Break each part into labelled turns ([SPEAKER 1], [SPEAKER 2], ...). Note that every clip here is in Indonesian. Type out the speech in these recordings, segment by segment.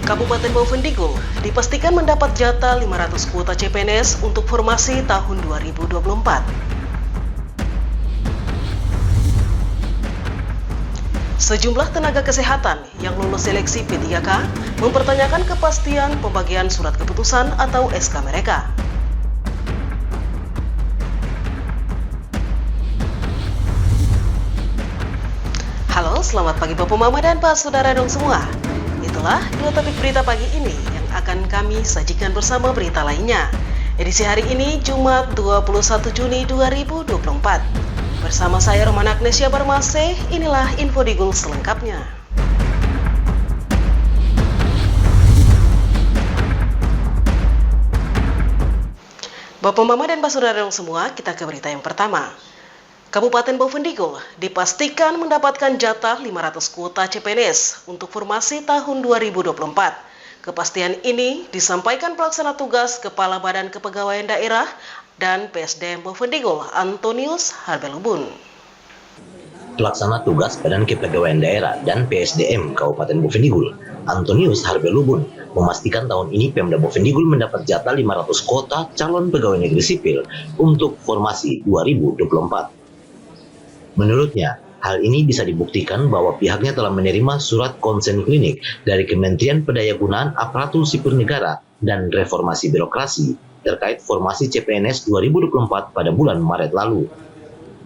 [SPEAKER 1] Kabupaten Bovendigul dipastikan mendapat jatah 500 kuota CPNS untuk formasi tahun 2024. Sejumlah tenaga kesehatan yang lulus seleksi P3K mempertanyakan kepastian pembagian surat keputusan atau SK mereka. Halo, selamat pagi Bapak Mama dan Pak Saudara dong semua. Itulah dua topik berita pagi ini yang akan kami sajikan bersama berita lainnya. Edisi hari ini Jumat 21 Juni 2024. Bersama saya Romana Agnesia Barmase, inilah info Digul selengkapnya. Bapak Mama dan Pak Saudara dong semua, kita ke berita yang pertama. Kabupaten Bovendigul dipastikan mendapatkan jatah 500 kuota CPNS untuk formasi tahun 2024. Kepastian ini disampaikan pelaksana tugas Kepala Badan Kepegawaian Daerah dan PSDM Bovendigul, Antonius Harbelubun.
[SPEAKER 2] Pelaksana tugas Badan Kepegawaian Daerah dan PSDM Kabupaten Bovendigul, Antonius Harbelubun, memastikan tahun ini Pemda Bovendigul mendapat jatah 500 kuota calon pegawai negeri sipil untuk formasi 2024. Menurutnya, hal ini bisa dibuktikan bahwa pihaknya telah menerima surat konsen klinik dari Kementerian Pendayagunaan Aparatur Sipil Negara dan Reformasi Birokrasi terkait formasi CPNS 2024 pada bulan Maret lalu.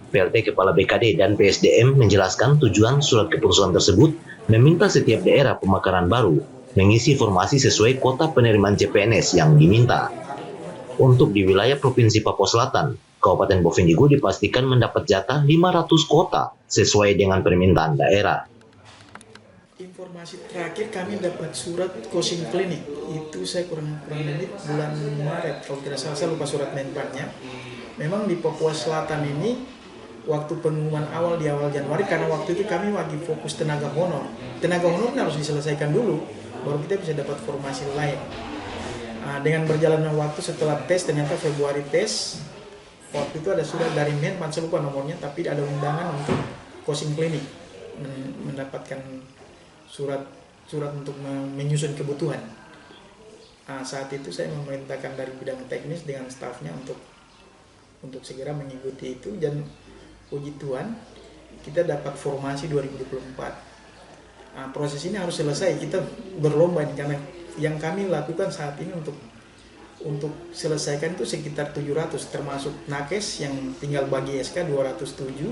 [SPEAKER 2] PLT Kepala BKD dan PSDM menjelaskan tujuan surat keputusan tersebut meminta setiap daerah pemekaran baru mengisi formasi sesuai kuota penerimaan CPNS yang diminta. Untuk di wilayah Provinsi Papua Selatan, Kabupaten Bovendigul dipastikan mendapat jatah 500 kuota sesuai dengan permintaan daerah.
[SPEAKER 3] Informasi terakhir kami dapat surat coaching klinik, itu saya kurang lebih bulan Maret, kalau tidak salah, saya lupa surat menpannya. Memang di Papua Selatan ini, waktu pengumuman awal di awal Januari, karena waktu itu kami lagi fokus tenaga honor. Tenaga honor harus diselesaikan dulu, baru kita bisa dapat formasi lain. Dengan berjalannya waktu setelah tes, ternyata Februari tes, waktu itu ada surat dari Menpan, saya lupa nomornya, tapi ada undangan untuk coaching klinik, mendapatkan surat untuk menyusun kebutuhan. Saat itu saya memerintahkan dari bidang teknis dengan stafnya untuk segera mengikuti itu, dan puji Tuhan kita dapat formasi 2024. Proses ini harus selesai, kita berlomba karena yang kami lakukan saat ini untuk selesaikan itu sekitar 700, termasuk nakes yang tinggal bagi SK 207,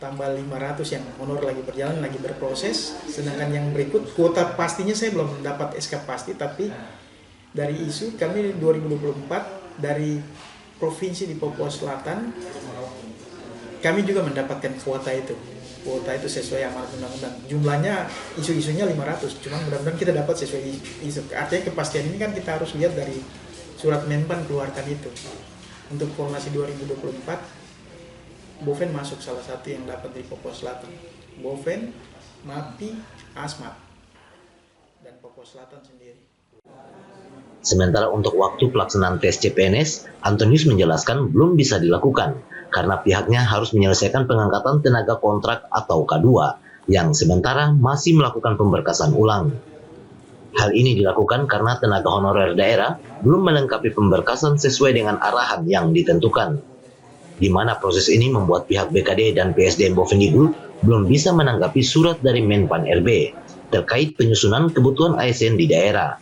[SPEAKER 3] tambah 500 yang honor lagi berjalan, lagi berproses. Sedangkan yang berikut, kuota pastinya saya belum dapat SK pasti, tapi dari isu kami 2024 dari provinsi di Papua Selatan, kami juga mendapatkan kuota itu. Kuota itu sesuai amanat undang-undang. Jumlahnya isu-isunya 500, cuma mudah-mudahan kita dapat sesuai isu. Artinya kepastian ini kan kita harus lihat dari surat Menpan keluarkan itu. Untuk formasi 2024, Boven masuk salah satu yang dapat dari Papua Selatan. Boven, MAPI, ASMAT, dan Papua Selatan sendiri.
[SPEAKER 2] Sementara untuk waktu pelaksanaan tes CPNS, Antonius menjelaskan belum bisa dilakukan karena pihaknya harus menyelesaikan pengangkatan tenaga kontrak atau K2 yang sementara masih melakukan pemberkasan ulang. Hal ini dilakukan karena tenaga honorer daerah belum melengkapi pemberkasan sesuai dengan arahan yang ditentukan, di mana proses ini membuat pihak BKD dan PSDM Bovendigul belum bisa menanggapi surat dari Menpan RB terkait penyusunan kebutuhan ASN di daerah.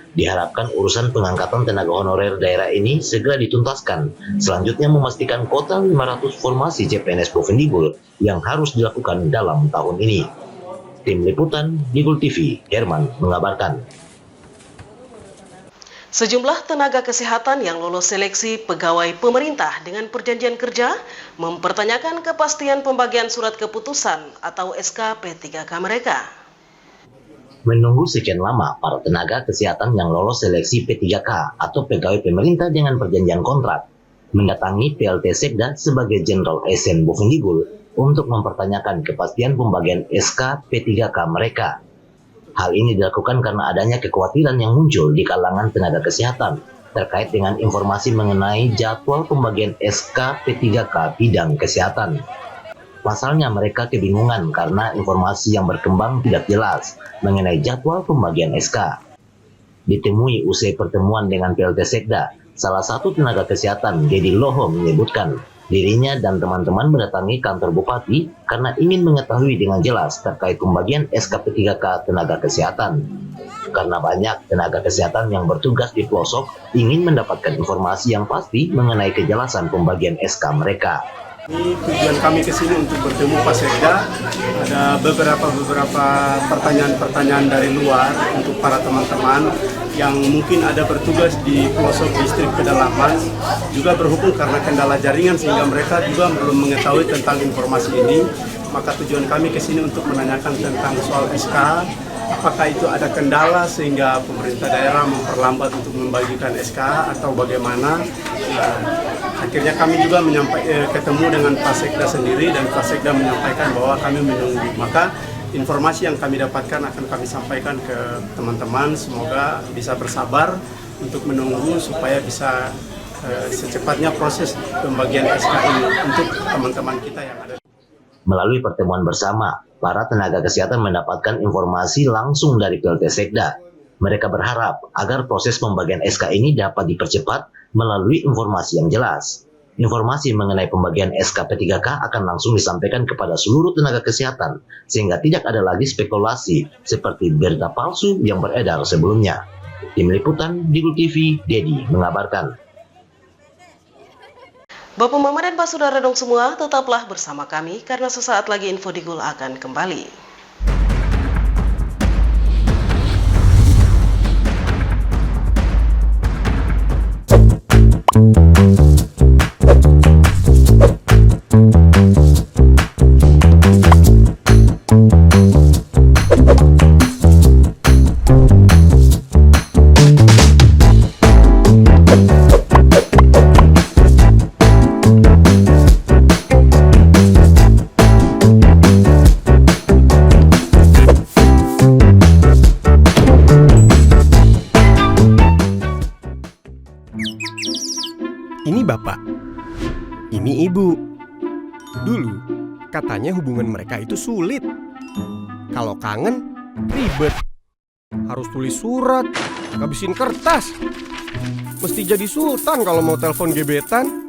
[SPEAKER 2] Diharapkan urusan pengangkatan tenaga honorer daerah ini segera dituntaskan. Selanjutnya memastikan kuota 500 formasi CPNS Bovendigul yang harus dilakukan dalam tahun ini. Tim Liputan Digul TV, Herman mengabarkan.
[SPEAKER 1] Sejumlah tenaga kesehatan yang lolos seleksi pegawai pemerintah dengan perjanjian kerja mempertanyakan kepastian pembagian surat keputusan atau SK P3K mereka.
[SPEAKER 2] Menunggu sekian lama, para tenaga kesehatan yang lolos seleksi P3K atau pegawai pemerintah dengan perjanjian kontrak mendatangi PLT Sekda sebagai Jenderal ASN Bovendigul untuk mempertanyakan kepastian pembagian SK P3K mereka. Hal ini dilakukan karena adanya kekhawatiran yang muncul di kalangan tenaga kesehatan terkait dengan informasi mengenai jadwal pembagian SK P3K bidang kesehatan. Pasalnya mereka kebingungan karena informasi yang berkembang tidak jelas mengenai jadwal pembagian SK. Ditemui usai pertemuan dengan PLT Sekda, salah satu tenaga kesehatan, Dedi Loho, menyebutkan dirinya dan teman-teman mendatangi kantor Bupati karena ingin mengetahui dengan jelas terkait pembagian SK P3K tenaga kesehatan. Karena banyak tenaga kesehatan yang bertugas di pelosok ingin mendapatkan informasi yang pasti mengenai kejelasan pembagian SK mereka.
[SPEAKER 4] Ini tujuan kami ke sini untuk bertemu Pak Sekda. Ada beberapa pertanyaan-pertanyaan dari luar untuk para teman-teman yang mungkin ada bertugas di pelosok distrik pedalaman, juga berhubung karena kendala jaringan sehingga mereka juga belum mengetahui tentang informasi ini. Maka tujuan kami ke sini untuk menanyakan tentang soal SK, apakah itu ada kendala sehingga pemerintah daerah memperlambat untuk membagikan SK atau bagaimana. Akhirnya kami juga ketemu dengan Pak Sekda sendiri dan Pak Sekda menyampaikan bahwa kami menunggu. Maka informasi yang kami dapatkan akan kami sampaikan ke teman-teman. Semoga bisa bersabar untuk menunggu supaya bisa secepatnya proses pembagian SK ini untuk teman-teman kita yang ada.
[SPEAKER 2] Melalui pertemuan bersama, para tenaga kesehatan mendapatkan informasi langsung dari PLT Sekda. Mereka berharap agar proses pembagian SK ini dapat dipercepat melalui informasi yang jelas. Informasi mengenai pembagian SK P3K akan langsung disampaikan kepada seluruh tenaga kesehatan, sehingga tidak ada lagi spekulasi seperti berita palsu yang beredar sebelumnya. Tim Liputan Digul TV, Dedi mengabarkan.
[SPEAKER 1] Bapak Mama dan Pak Saudara dong semua, tetaplah bersama kami karena sesaat lagi Info Digul akan kembali.
[SPEAKER 5] Ini bapak, ini ibu. Dulu katanya hubungan mereka itu sulit. Kalau kangen, ribet. Harus tulis surat, ngabisin kertas. Mesti jadi sultan kalau mau telepon gebetan.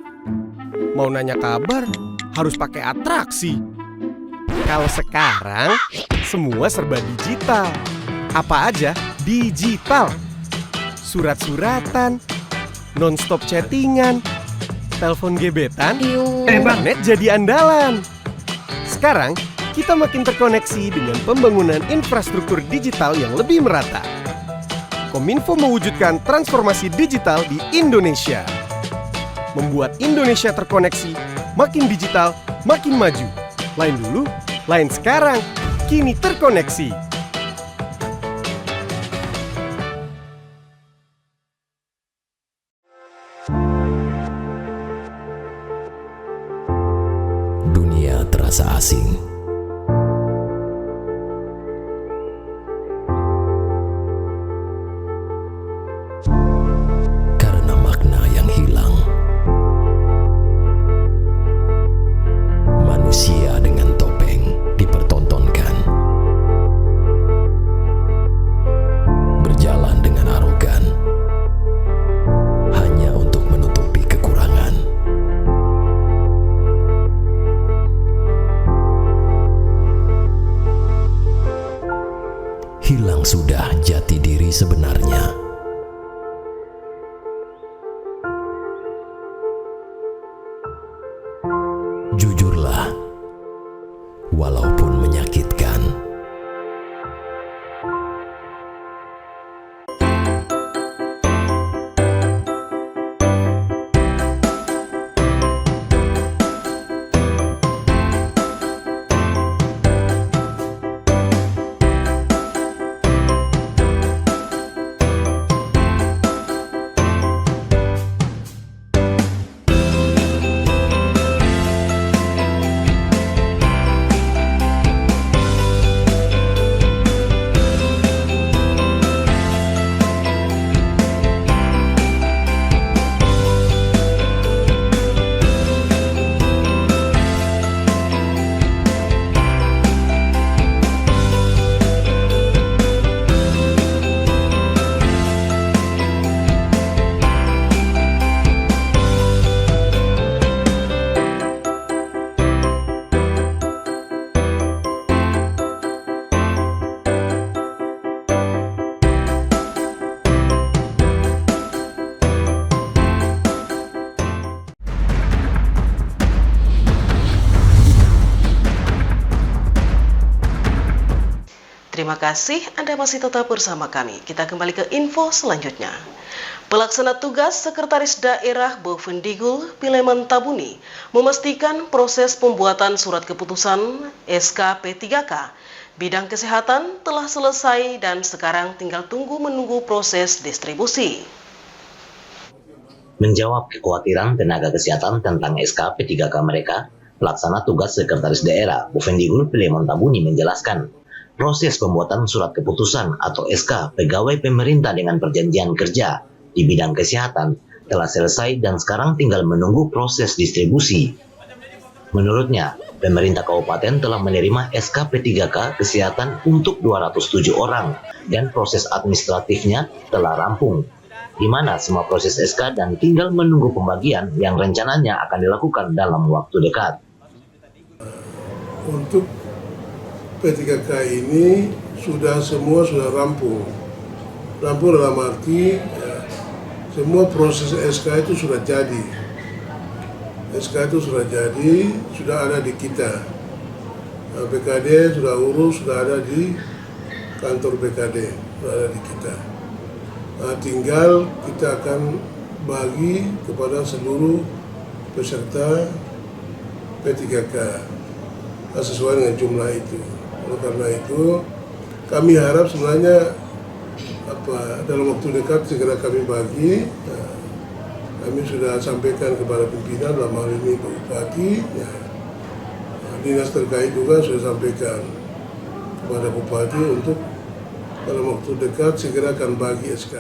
[SPEAKER 5] Mau nanya kabar, harus pakai atraksi. Kalau sekarang, semua serba digital. Apa aja digital. Surat-suratan, non-stop chattingan, telepon gebetan, internet jadi andalan. Sekarang, kita makin terkoneksi dengan pembangunan infrastruktur digital yang lebih merata. Kominfo mewujudkan transformasi digital di Indonesia. Membuat Indonesia terkoneksi, makin digital, makin maju. Lain dulu, lain sekarang, kini terkoneksi.
[SPEAKER 6] Dunia terasa asing. Karena makna yang hilang. Manusia dengan topeng dipertontonkan. Berjalan dengan arogan. Hanya untuk menutupi kekurangan. Hilang sudah jati diri sebenarnya. Jujurlah, walaupun menyakitkan.
[SPEAKER 1] kasih Anda masih tetap bersama kami. Kita kembali ke info selanjutnya. Pelaksana tugas Sekretaris Daerah Bovendigul Pileman Tabuni memastikan proses pembuatan surat keputusan SK P3K bidang kesehatan telah selesai dan sekarang tinggal menunggu proses distribusi.
[SPEAKER 2] Menjawab kekhawatiran tenaga kesehatan tentang SK P3K mereka, Pelaksana tugas Sekretaris Daerah Bovendigul Pileman Tabuni menjelaskan, proses pembuatan surat keputusan atau SK pegawai pemerintah dengan perjanjian kerja di bidang kesehatan telah selesai dan sekarang tinggal menunggu proses distribusi. Menurutnya, pemerintah kabupaten telah menerima SK P3K kesehatan untuk 207 orang dan proses administratifnya telah rampung, di mana semua proses SK dan tinggal menunggu pembagian yang rencananya akan dilakukan dalam waktu dekat.
[SPEAKER 7] Untuk P3K ini semua sudah rampung. Rampung dalam arti semua proses SK itu sudah jadi. SK itu sudah jadi, sudah ada di kita. BKD sudah urus, sudah ada di kantor BKD, sudah ada di kita. Tinggal kita akan bagi kepada seluruh peserta P3K sesuai dengan jumlah itu. Oleh karena itu, kami harap sebenarnya dalam waktu dekat segera kami bagi. Kami sudah sampaikan kepada pimpinan, dalam hal ini Pak Bupati, dinas terkait juga sudah sampaikan kepada Bupati untuk dalam waktu dekat segera akan bagi SK.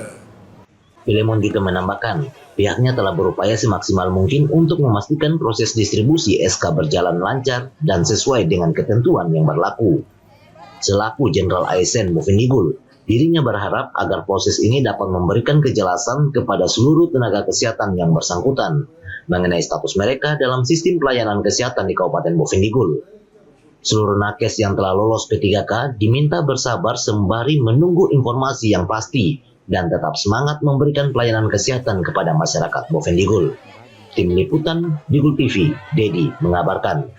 [SPEAKER 2] Pilemon juga menambahkan, pihaknya telah berupaya semaksimal mungkin untuk memastikan proses distribusi SK berjalan lancar dan sesuai dengan ketentuan yang berlaku. Selaku Jenderal ASN Bovendigul, dirinya berharap agar proses ini dapat memberikan kejelasan kepada seluruh tenaga kesehatan yang bersangkutan mengenai status mereka dalam sistem pelayanan kesehatan di Kabupaten Bovendigul. Seluruh nakes yang telah lolos P3K diminta bersabar sembari menunggu informasi yang pasti dan tetap semangat memberikan pelayanan kesehatan kepada masyarakat Bovendigul. Tim Liputan Digul TV, Dedi mengabarkan.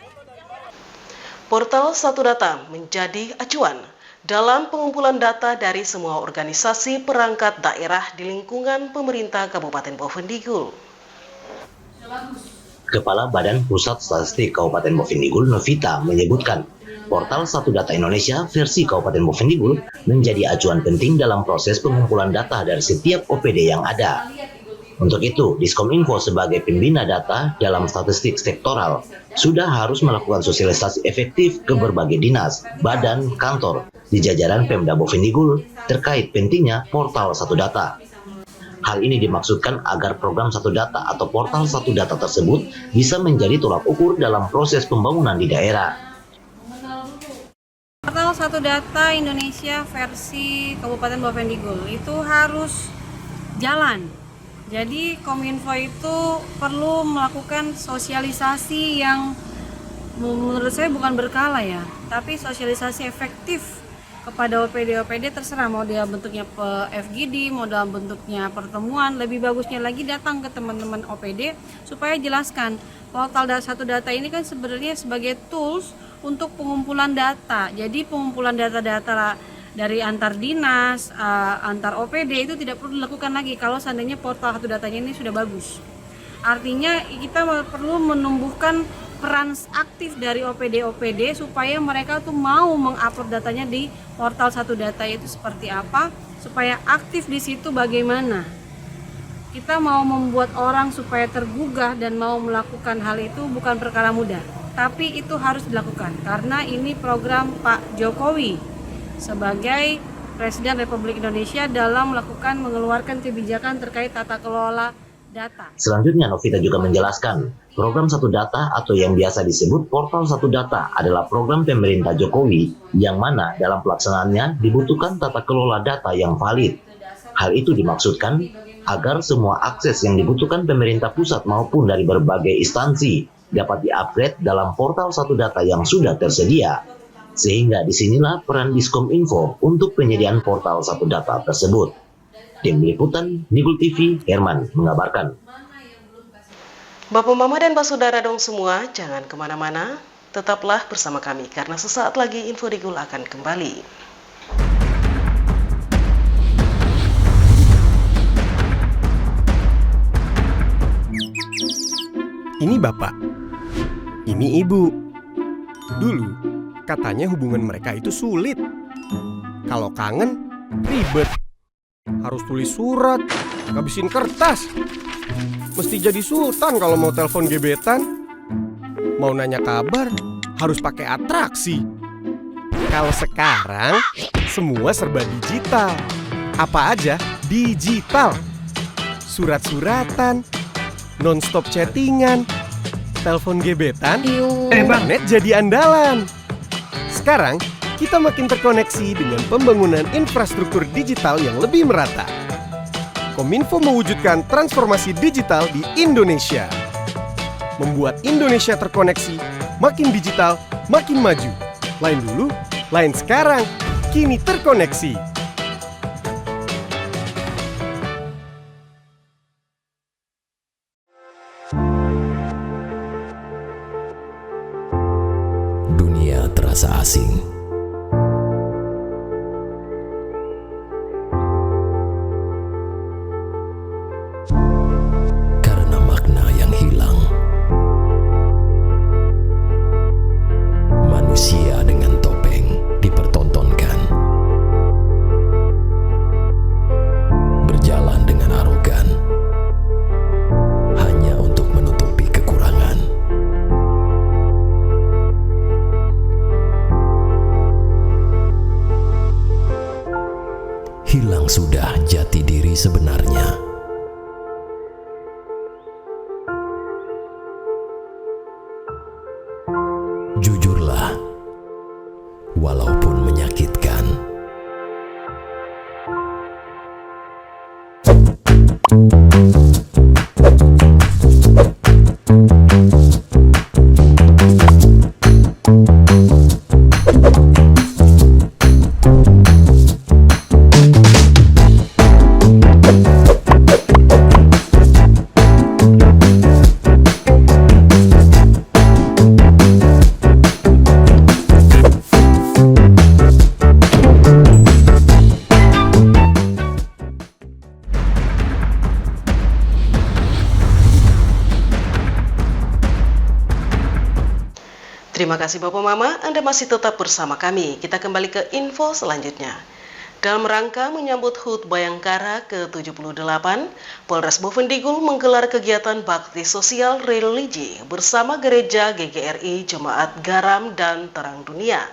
[SPEAKER 1] Portal Satu Data menjadi acuan dalam pengumpulan data dari semua organisasi perangkat daerah di lingkungan pemerintah Kabupaten Bovendigul.
[SPEAKER 2] Kepala Badan Pusat Statistik Kabupaten Bovendigul, Novita, menyebutkan Portal Satu Data Indonesia versi Kabupaten Bovendigul menjadi acuan penting dalam proses pengumpulan data dari setiap OPD yang ada. Untuk itu, Diskominfo sebagai pembina data dalam statistik sektoral sudah harus melakukan sosialisasi efektif ke berbagai dinas, badan, kantor di jajaran Pemda Bovendigul terkait pentingnya Portal Satu Data. Hal ini dimaksudkan agar program Satu Data atau Portal Satu Data tersebut bisa menjadi tolak ukur dalam proses pembangunan di daerah.
[SPEAKER 8] Portal Satu Data Indonesia versi Kabupaten Bovendigul itu harus jalan. Jadi Kominfo itu perlu melakukan sosialisasi yang menurut saya bukan berkala ya, tapi sosialisasi efektif kepada OPD-OPD, terserah mau dia bentuknya FGD, mau dalam bentuknya pertemuan. Lebih bagusnya lagi datang ke teman-teman OPD supaya jelaskan Portal Satu Data ini kan sebenarnya sebagai tools untuk pengumpulan data. Jadi pengumpulan data-data dari antar dinas, antar OPD itu tidak perlu dilakukan lagi kalau seandainya Portal Satu Datanya ini sudah bagus. Artinya kita perlu menumbuhkan peran aktif dari OPD-OPD supaya mereka tuh mau mengupload datanya di Portal Satu Data itu seperti apa, supaya aktif di situ bagaimana. Kita mau membuat orang supaya tergugah dan mau melakukan hal itu bukan perkara mudah, tapi itu harus dilakukan karena ini program Pak Jokowi sebagai Presiden Republik Indonesia dalam mengeluarkan kebijakan terkait tata kelola data.
[SPEAKER 2] Selanjutnya, Novita juga menjelaskan, program Satu Data atau yang biasa disebut Portal Satu Data adalah program pemerintah Jokowi yang mana dalam pelaksanaannya dibutuhkan tata kelola data yang valid. Hal itu dimaksudkan agar semua akses yang dibutuhkan pemerintah pusat maupun dari berbagai instansi dapat di-upgrade dalam Portal Satu Data yang sudah tersedia. Sehingga disinilah peran Diskominfo untuk penyediaan Portal Satu Data tersebut. Tim Liputan Digul TV, Herman mengabarkan.
[SPEAKER 1] Bapak, Mama, dan Pak Saudara dong semua, jangan kemana-mana, tetaplah bersama kami karena sesaat lagi Info Digul akan kembali.
[SPEAKER 5] Ini bapak, ini ibu. Dulu, katanya hubungan mereka itu sulit. Kalau kangen, ribet. Harus tulis surat, ngabisin kertas. Mesti jadi sultan kalau mau telepon gebetan. Mau nanya kabar, harus pakai atraksi. Kalau sekarang, semua serba digital. Apa aja digital. Surat-suratan, non-stop chattingan, telepon gebetan, internet jadi andalan. Sekarang, kita makin terkoneksi dengan pembangunan infrastruktur digital yang lebih merata. Kominfo mewujudkan transformasi digital di Indonesia. Membuat Indonesia terkoneksi, makin digital, makin maju. Lain dulu, lain sekarang, kini terkoneksi.
[SPEAKER 6] Dunia terasa asing. Karena makna yang hilang. Manusia dengan topeng dipertontonkan. Berjalan dengan arogan. Hanya untuk menutupi kekurangan. Hilang sudah jati diri sebenarnya. Jujurlah, walaupun menyakitkan.
[SPEAKER 1] Terima kasih Bapak Mama, Anda masih tetap bersama kami. Kita kembali ke info selanjutnya. Dalam rangka menyambut HUT Bayangkara ke-78, Polres Bovendigul menggelar kegiatan bakti sosial religi bersama Gereja GGRI Jemaat Garam dan Terang Dunia.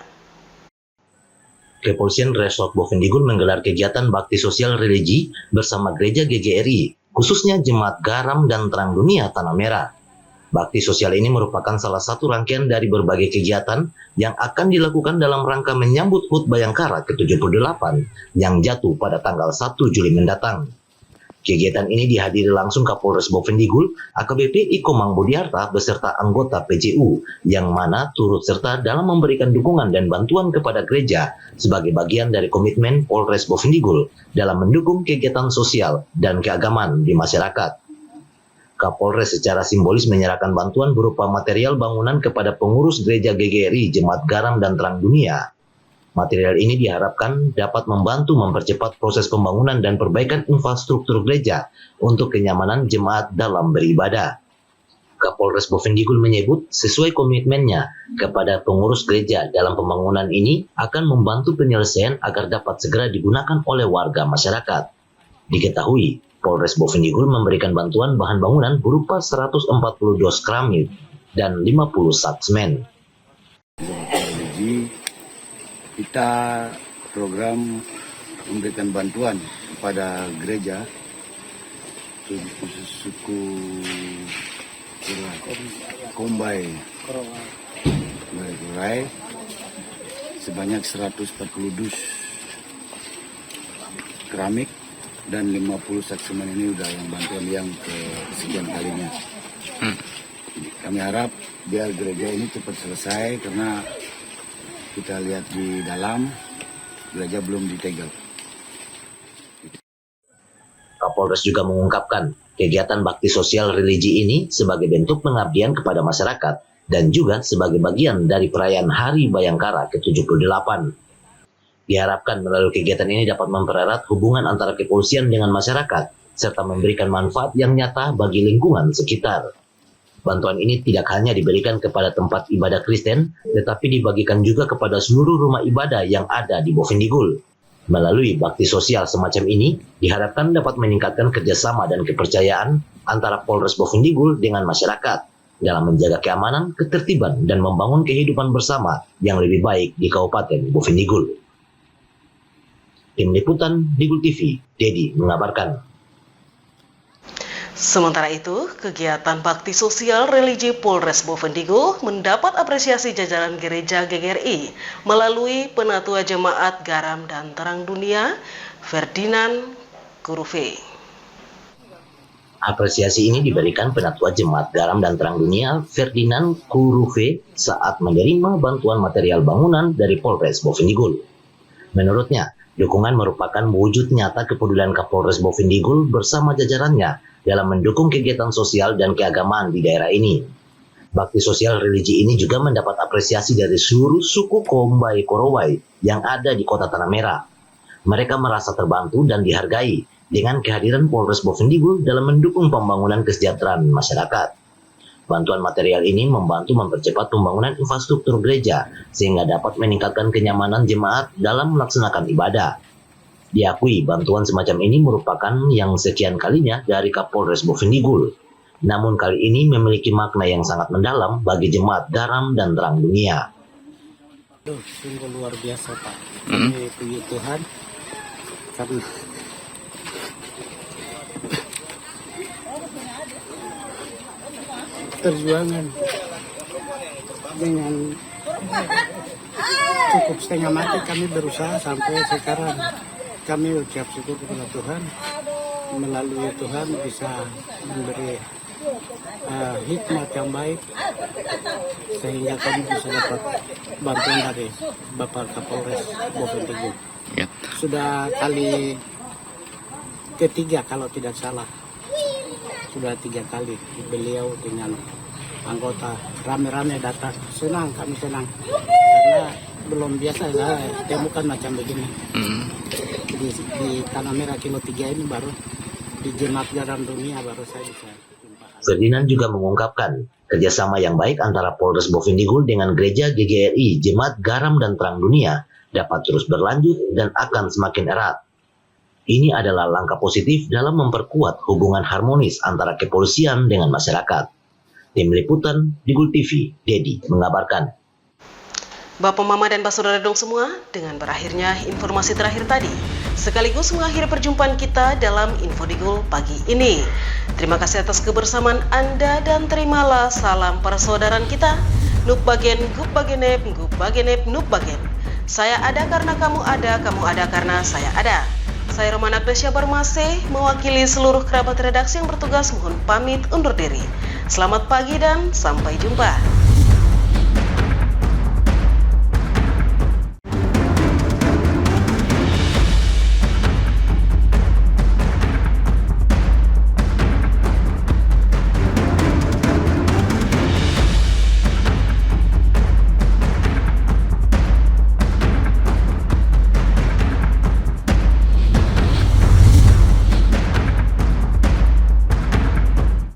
[SPEAKER 2] Kepolisian Resort Bovendigul menggelar kegiatan bakti sosial religi bersama Gereja GGRI, khususnya Jemaat Garam dan Terang Dunia Tanah Merah. Bakti sosial ini merupakan salah satu rangkaian dari berbagai kegiatan yang akan dilakukan dalam rangka menyambut HUT Bayangkara ke-78 yang jatuh pada tanggal 1 Juli mendatang. Kegiatan ini dihadiri langsung Kapolres Bovendigul, AKBP Iko Mangbudiarta beserta anggota PJU yang mana turut serta dalam memberikan dukungan dan bantuan kepada gereja sebagai bagian dari komitmen Polres Bovendigul dalam mendukung kegiatan sosial dan keagamaan di masyarakat. Kapolres secara simbolis menyerahkan bantuan berupa material bangunan kepada pengurus gereja GGRI Jemaat Garam dan Terang Dunia. Material ini diharapkan dapat membantu mempercepat proses pembangunan dan perbaikan infrastruktur gereja untuk kenyamanan jemaat dalam beribadah. Kapolres Bovendigul menyebut sesuai komitmennya kepada pengurus gereja dalam pembangunan ini akan membantu penyelesaian agar dapat segera digunakan oleh warga masyarakat. Diketahui, Polres Bovendigul memberikan bantuan bahan bangunan berupa 140 dos keramik dan 50 sak semen.
[SPEAKER 9] Kita program memberikan bantuan kepada gereja suku Kombai sebanyak 140 dus keramik dan 50 sak semen. Ini udah yang bantuan yang kesekian kalinya. Kami harap biar gereja ini cepat selesai karena kita lihat di dalam gereja belum ditegel.
[SPEAKER 2] Kapolres juga mengungkapkan kegiatan bakti sosial religi ini sebagai bentuk pengabdian kepada masyarakat dan juga sebagai bagian dari perayaan Hari Bayangkara ke-78. Diharapkan melalui kegiatan ini dapat mempererat hubungan antara kepolisian dengan masyarakat serta memberikan manfaat yang nyata bagi lingkungan sekitar. Bantuan ini tidak hanya diberikan kepada tempat ibadah Kristen, tetapi dibagikan juga kepada seluruh rumah ibadah yang ada di Bovendigul. Melalui bakti sosial semacam ini, diharapkan dapat meningkatkan kerjasama dan kepercayaan antara Polres Bovendigul dengan masyarakat dalam menjaga keamanan, ketertiban, dan membangun kehidupan bersama yang lebih baik di Kabupaten Bovendigul. Tim Liputan Digul TV, Dedi mengabarkan.
[SPEAKER 1] Sementara itu, kegiatan bakti sosial religi Polres Bovendigul mendapat apresiasi jajaran gereja GGRI melalui Penatua Jemaat Garam dan Terang Dunia, Ferdinand Kuruve.
[SPEAKER 2] Apresiasi ini diberikan Penatua Jemaat Garam dan Terang Dunia, Ferdinand Kuruve, saat menerima bantuan material bangunan dari Polres Bovendigul. Menurutnya, dukungan merupakan wujud nyata kepedulian Kapolres Bovendigul bersama jajarannya dalam mendukung kegiatan sosial dan keagamaan di daerah ini. Bakti sosial religi ini juga mendapat apresiasi dari seluruh suku Kombai Korowai yang ada di Kota Tanah Merah. Mereka merasa terbantu dan dihargai dengan kehadiran Polres Bovendigul dalam mendukung pembangunan kesejahteraan masyarakat. Bantuan material ini membantu mempercepat pembangunan infrastruktur gereja sehingga dapat meningkatkan kenyamanan jemaat dalam melaksanakan ibadah. Diakui bantuan semacam ini merupakan yang sekian kalinya dari Kapolres Bovendigul. Namun kali ini memiliki makna yang sangat mendalam bagi jemaat Garam dan Terang Dunia.
[SPEAKER 10] Sungguh luar biasa, Pak. Ini puji Tuhan karena perjuangan dengan cukup setengah mati kami berusaha sampai sekarang. Kami ucap syukur kepada Tuhan, melalui Tuhan bisa memberi hikmat yang baik sehingga kami bisa dapat bantuan dari Bapak Kapolres Bovendigul. Sudah kali ketiga kalau tidak salah, sudah 3 kali beliau dengan anggota rame-rame datang. Senang, kami senang karena belum biasa saya temukan macam begini. Di Tanah Merah Kilo 3 ini baru di Jemaat Garam Dunia baru saya bisa jumpa.
[SPEAKER 2] Ferdinand juga mengungkapkan kerjasama yang baik antara Polres Bovendigul dengan Gereja GGRI Jemaat Garam dan Terang Dunia dapat terus berlanjut dan akan semakin erat. Ini adalah langkah positif dalam memperkuat hubungan harmonis antara kepolisian dengan masyarakat. Tim Liputan Digul TV, Dedi mengabarkan.
[SPEAKER 1] Bapak, Mama, dan Pak Saudara dong semua, dengan berakhirnya informasi terakhir tadi, sekaligus mengakhiri perjumpaan kita dalam Info Digul pagi ini. Terima kasih atas kebersamaan Anda dan terimalah salam persaudaraan kita. Nup bagen, gup bagenep, nup bagen. Saya ada karena kamu ada karena saya ada. Saya Romana Agnesya Barmase, mewakili seluruh kerabat redaksi yang bertugas mohon pamit undur diri. Selamat pagi dan sampai jumpa.